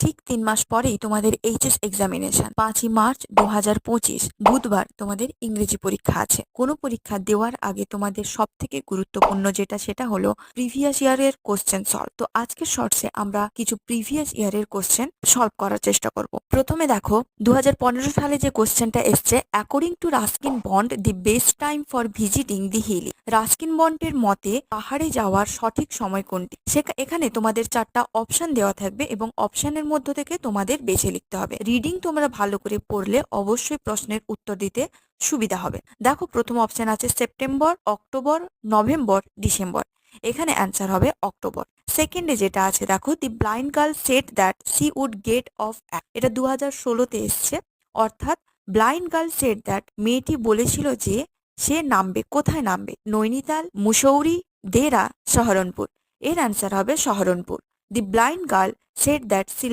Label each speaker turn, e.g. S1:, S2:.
S1: ঠিক 3 মাস পরেই তোমাদের এইচএস এক্সামিনেশন। 5ই মার্চ 2025 বুধবার তোমাদের ইংরেজি পরীক্ষা আছে। কোনো পরীক্ষা দেওয়ার আগে তোমাদের সব থেকে গুরুত্বপূর্ণ সেটা হলো প্রিভিয়াস ইয়ারের কোশ্চেন সলভ। তো আজকের শর্টসে আমরা কিছু প্রিভিয়াস ইয়ারের কোশ্চেন সলভ করার চেষ্টা করব। প্রথমে দেখো 2015 সালে যে কোশ্চেনটা এসছে, according to Ruskin Bond the best time for visiting the hill. Ruskin বন্ডের মতে পাহাড়ে যাওয়ার সঠিক সময় কোনটি? এখানে তোমাদের 4টা অপশন দেওয়া থাকবে এবং অপশনের মধ্য থেকে তোমাদের বেছে লিখতে হবে। রিডিং তোমরা ভালো করে পড়লে অবশ্যই প্রশ্নের উত্তর দিতে সুবিধা হবে। দেখো প্রথম অপশন আছে সেপ্টেম্বর, অক্টোবর, নভেম্বর, ডিসেম্বর। এখানে অ্যান্সার হবে অক্টোবর। সেকেন্ডে যেটা আছে দেখো, the blind girl said that she would get off at. এটা 2016-তে এসছে। অর্থাৎ ব্লাইন্ড গার্ল সেড দ্যাট, মেয়েটি বলেছিল যে সে নামবে। কোথায় নামবে? নৈনিতাল, মুসৌরি, দেরা, সহারনপুর। এর অ্যান্সার হবে Saharanpur. The blind girl said that C